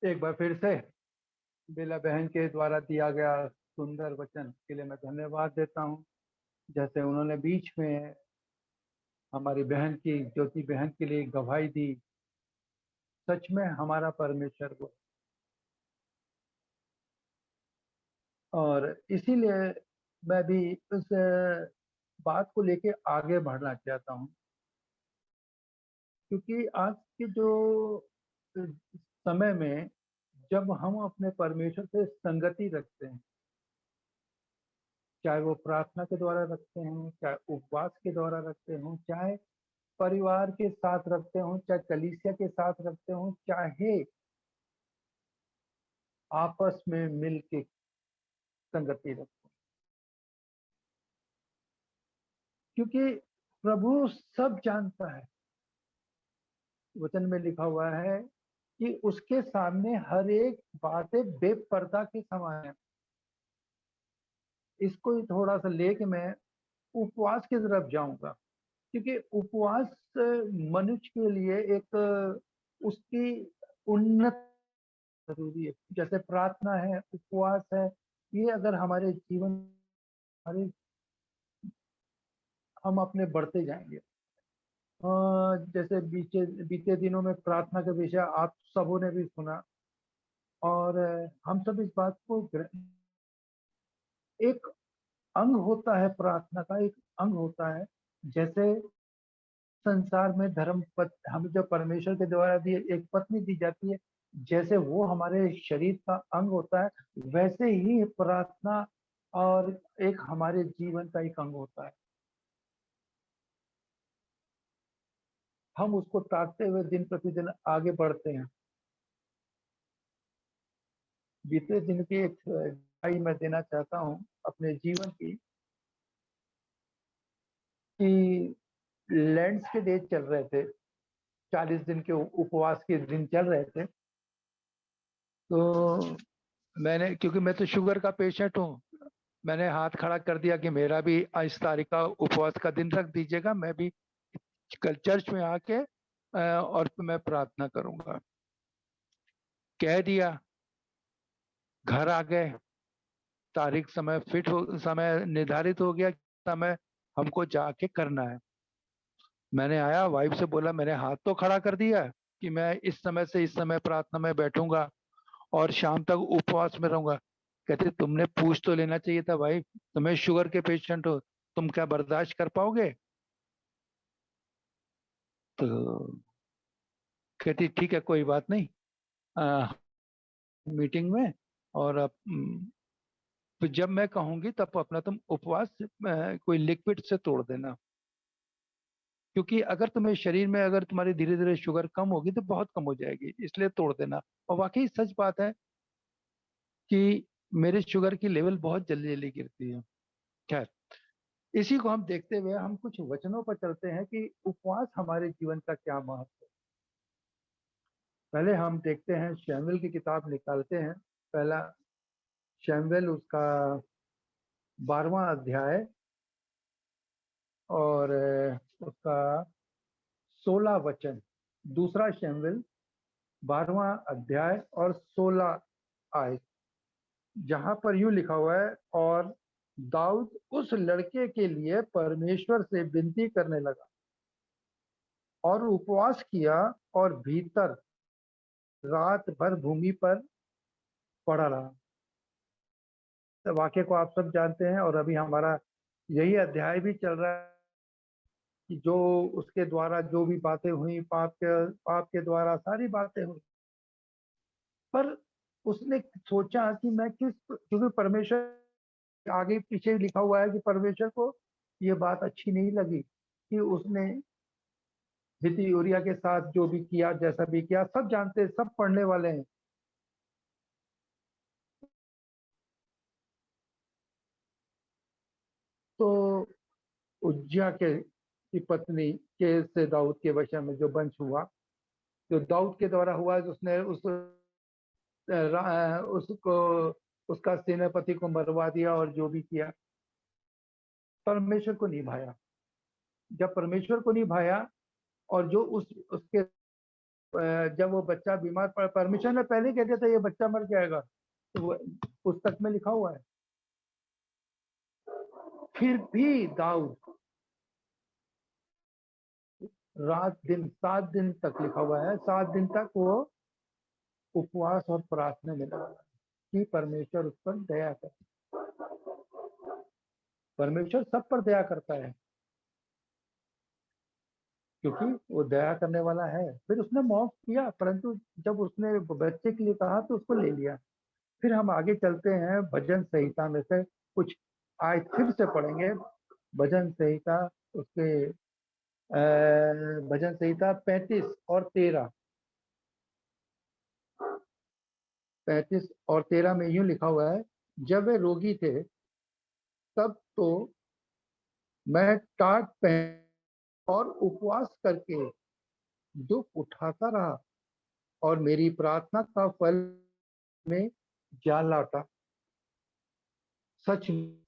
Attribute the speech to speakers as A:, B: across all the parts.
A: एक बार फिर से बेला बहन के द्वारा दिया गया सुंदर वचन के लिए मैं धन्यवाद देता हूँ। जैसे उन्होंने बीच में हमारी बहन की ज्योति बहन के लिए गवाही दी, सच में हमारा परमेश्वर वो। और इसीलिए मैं भी उस बात को लेके आगे बढ़ना चाहता हूँ, क्योंकि आज के जो समय में जब हम अपने परमेश्वर से संगति रखते हैं, चाहे वो प्रार्थना के द्वारा रखते हैं, चाहे उपवास के द्वारा रखते हों, चाहे परिवार के साथ रखते हों, चाहे कलीसिया के साथ रखते हों, चाहे आपस में मिल के संगति रखते हों, क्योंकि प्रभु सब जानता है। वचन में लिखा हुआ है कि उसके सामने हर एक बातें बेपर्दा के समान है। इसको ही थोड़ा सा लेके मैं उपवास की तरफ जाऊंगा, क्योंकि उपवास मनुष्य के लिए एक उसकी उन्नत जरूरी है। जैसे प्रार्थना है, उपवास है, ये अगर हमारे जीवन हमारे हम अपने बढ़ते जाएंगे। जैसे बीते बीते दिनों में प्रार्थना का विषय आप सबों ने भी सुना, और हम सब इस बात को एक अंग होता है, प्रार्थना का एक अंग होता है। जैसे संसार में धर्म पत हमें जो परमेश्वर के द्वारा दी एक पत्नी दी जाती है, जैसे वो हमारे शरीर का अंग होता है, वैसे ही प्रार्थना और एक हमारे जीवन का एक अंग होता है। हम उसको ताकते हुए दिन प्रतिदिन आगे बढ़ते हैं। बीते दिन की एक राय मैं देना चाहता हूँ अपने जीवन की, कि लैंड्स के डेज चल रहे थे, 40 दिन के उपवास के दिन चल रहे थे। तो मैंने, क्योंकि मैं तो शुगर का पेशेंट हूँ, मैंने हाथ खड़ा कर दिया कि मेरा भी इस तारीख का उपवास का दिन रख दीजिएगा, मैं भी कल चर्च में आके और मैं प्रार्थना करूंगा। कह दिया, घर आ गए, तारीख समय समय निर्धारित हो गया, समय हमको जाके करना है। मैंने आया, वाइफ से बोला, मैंने हाथ तो खड़ा कर दिया कि मैं इस समय से इस समय प्रार्थना में बैठूंगा और शाम तक उपवास में रहूंगा। कहते तुमने पूछ तो लेना चाहिए था भाई, तुम्हें शुगर के पेशेंट हो, तुम क्या बर्दाश्त कर पाओगे? तो कहती ठीक है, कोई बात नहीं, मीटिंग में, और अब तो जब मैं कहूंगी तब अपना तुम उपवास कोई लिक्विड से तोड़ देना, क्योंकि अगर तुम्हें शरीर में अगर तुम्हारी धीरे धीरे शुगर कम होगी तो बहुत कम हो जाएगी, इसलिए तोड़ देना। और वाकई सच बात है कि मेरे शुगर की लेवल बहुत जल्दी जल्दी गिरती है। खैर, इसी को हम देखते हुए हम कुछ वचनों पर चलते हैं कि उपवास हमारे जीवन का क्या महत्व है। पहले हम देखते हैं, शमूएल की किताब निकालते हैं, पहला शमूएल उसका 12वां अध्याय और उसका 16 वचन। दूसरा शमूएल 12वां अध्याय और 16 आयत, जहां पर यूं लिखा हुआ है, और दाऊद उस लड़के के लिए परमेश्वर से विनती करने लगा और उपवास किया और भीतर रात भर भूमि पर पड़ा रहा। तो वाक्य को आप सब जानते हैं, और अभी हमारा यही अध्याय भी चल रहा है कि जो उसके द्वारा जो भी बातें हुई, पाप के द्वारा सारी बातें हुई, पर उसने सोचा कि मैं किस, क्योंकि परमेश्वर आगे पीछे लिखा हुआ है कि परमेश्वर को ये बात अच्छी नहीं लगी कि उसने हित्ती ऊरिया के साथ जो भी किया, जैसा भी किया, सब जानते, सब पढ़ने वाले हैं। तो उज्जिया के की पत्नी के से दाऊद के वशा में जो वंश हुआ, जो दाऊद के द्वारा हुआ, उसने उसको उसका सेनापति को मरवा दिया और जो भी किया, परमेश्वर को निभाया। जब परमेश्वर को निभाया और जो उसके जब वो बच्चा बीमार पड़ा, परमेश्वर ने पहले कह दिया था ये बच्चा मर जाएगा, तो वो पुस्तक में लिखा हुआ है। फिर भी दाऊद रात दिन 7 दिन तक लिखा हुआ है, 7 दिन तक वो उपवास और प्रार्थना में लगा कि परमेश्वर उस पर दया करे। परमेश्वर सब पर दया करता है क्योंकि वो दया करने वाला है। फिर उसने माफ किया, परंतु जब उसने बच्चे के लिए कहा तो उसको ले लिया। फिर हम आगे चलते हैं, भजन संहिता में से कुछ आज फिर से पढ़ेंगे। भजन संहिता उसके भजन संहिता 35 और 13, 35 और 13 में यूं लिखा हुआ है, जब वे रोगी थे तब तो मैं टाट पहन और उपवास करके दुख उठाता रहा और मेरी प्रार्थना का फल में जा लौटा। सच में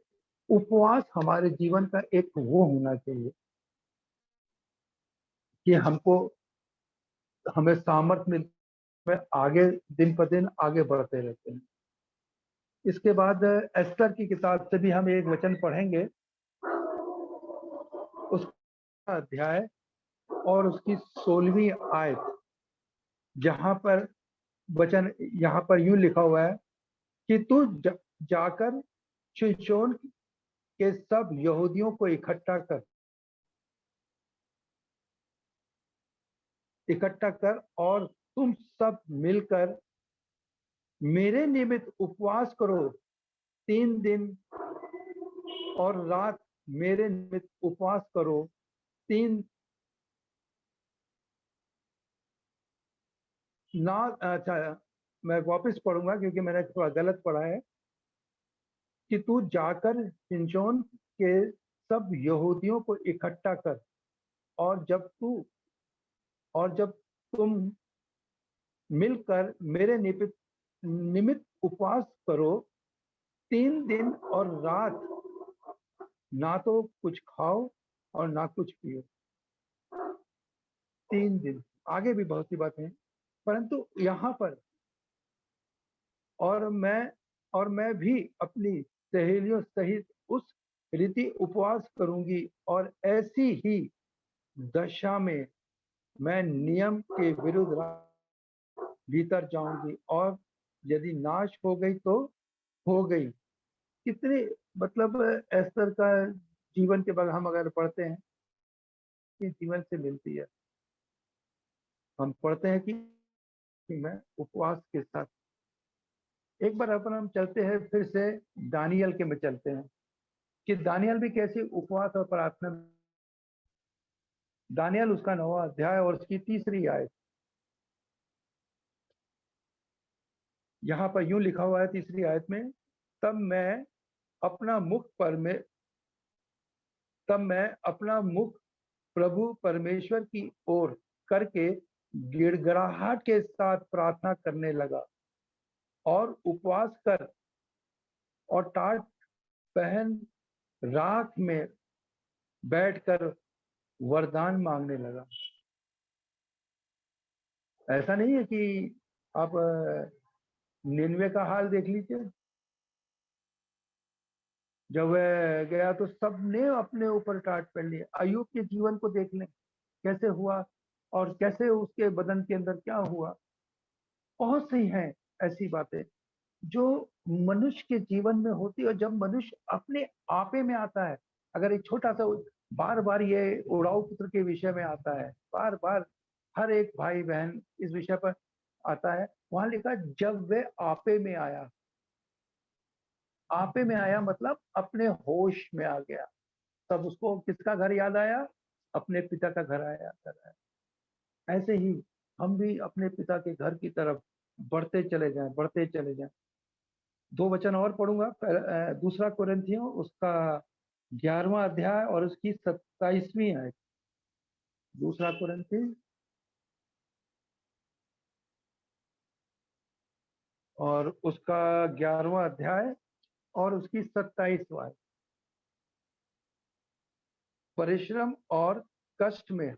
A: उपवास हमारे जीवन का एक वो होना चाहिए कि हमें सामर्थ्य मिल में आगे दिन पर दिन आगे बढ़ते रहते हैं। इसके बाद एस्तर की किताब से भी हम एक वचन पढ़ेंगे, उसका अध्याय और उसकी 16वीं आयत, जहां पर वचन यहाँ पर यूं लिखा हुआ है कि तू जाकर शिशोन के सब यहूदियों को इकट्ठा कर और तुम सब मिलकर मेरे निमित्त उपवास करो। 3 दिन और रात मेरे निमित्त उपवास करो। 3 ना, अच्छा मैं वापस पढ़ूंगा क्योंकि मैंने थोड़ा गलत पढ़ा है कि तू जाकर शिशोन के सब यहूदियों को इकट्ठा कर और जब तुम मिलकर मेरे निमित्त उपवास करो। 3 दिन और रात ना तो कुछ खाओ और ना कुछ पियो। 3 दिन, आगे भी बहुत सी बातें हैं, परंतु यहाँ पर और मैं भी अपनी सहेलियों सहित उस रीति उपवास करूंगी और ऐसी ही दशा में मैं नियम के विरुद्ध भीतर जाऊंगी और यदि नाश हो गई तो हो गई। कितने मतलब एस्तर का जीवन के बारे हम अगर पढ़ते हैं कि जीवन से मिलती है। हम पढ़ते हैं कि मैं उपवास के साथ, एक बार अपन हम चलते हैं फिर से दानियल के में चलते हैं कि दानियल भी कैसे उपवास और प्रार्थना। दानियल उसका 9वां अध्याय और उसकी 3री आयत, यहाँ पर यूं लिखा हुआ है 3री आयत में, तब मैं अपना मुख प्रभु परमेश्वर की ओर करके गिड़गिड़ाहट के साथ प्रार्थना करने लगा और उपवास कर और टाट पहन राख में बैठकर वरदान मांगने लगा। ऐसा नहीं है कि आप निन्वे का हाल देख लीजिए, जब वह गया तो सबने अपने ऊपर टाट पहन लिया। अय्यूब के जीवन को देख लें कैसे हुआ और कैसे उसके बदन के अंदर क्या हुआ। बहुत सी हैं ऐसी बातें जो मनुष्य के जीवन में होती है, और जब मनुष्य अपने आपे में आता है। अगर एक छोटा सा, बार बार ये उड़ाऊ पुत्र के विषय में आता है, बार बार हर एक भाई बहन इस विषय पर आता है। वहां लिखा जब वे आपे में आया। आपे में आया मतलब अपने होश में आ गया, तब उसको किसका घर याद आया? अपने पिता का घर याद आया। ऐसे ही हम भी अपने पिता के घर की तरफ बढ़ते चले जाएं। 2 वचन और पढ़ूंगा। दूसरा कुरिन्थियों उसका 11वां अध्याय और उसकी 27वीं आयत। दूसरा कुरिन्थी और उसका 11वां अध्याय और उसकी 27वां आयत। परिश्रम और कष्ट में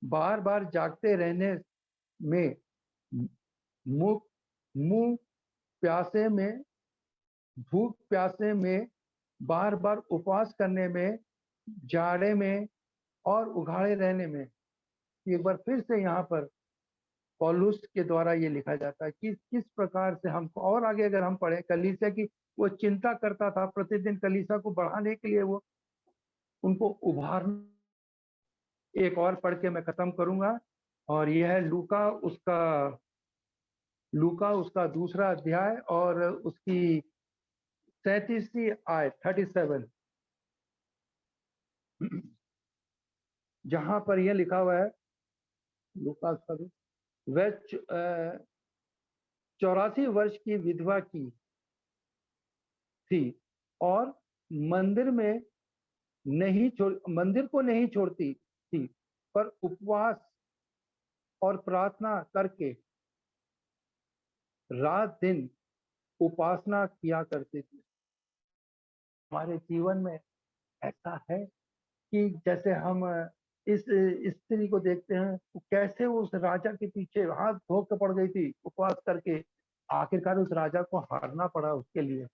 A: बार बार जागते रहने में, मुंह मुंह प्यासे में, भूख प्यासे में, बार बार उपवास करने में, जाड़े में और उघाड़े रहने में। एक बार फिर से यहाँ पर पौलुस के द्वारा ये लिखा जाता है कि किस प्रकार से हमको, और आगे अगर हम पढ़े कलीसिया की, वो चिंता करता था प्रतिदिन कलीसिया को बढ़ाने के लिए, वो उनको उभारना। एक और पढ़ के मैं खत्म करूंगा, और यह है लूका उसका दूसरा अध्याय और उसकी 37वीं आयत 37, जहां पर यह लिखा हुआ है, लूका उसका वह 84 वर्ष की विधवा की थी और मंदिर को नहीं छोड़ती थी, पर उपवास और प्रार्थना करके रात दिन उपासना किया करती थी। हमारे जीवन में ऐसा है कि जैसे हम इस स्त्री को देखते हैं, तो कैसे वो उस राजा के पीछे हाथ धो के पड़ गई थी उपवास करके, आखिरकार उस राजा को हारना पड़ा उसके लिए,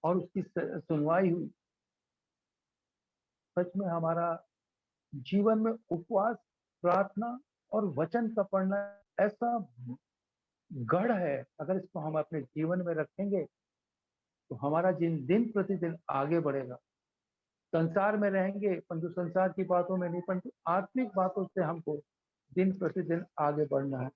A: और उसकी सुनवाई हुई। सच में हमारा जीवन में उपवास, प्रार्थना और वचन का पढ़ना ऐसा गढ़ है, अगर इसको हम अपने जीवन में रखेंगे तो हमारा दिन प्रतिदिन आगे बढ़ेगा। संसार में रहेंगे परंतु संसार की बातों में नहीं, परंतु आत्मिक बातों से हमको दिन प्रतिदिन आगे बढ़ना है।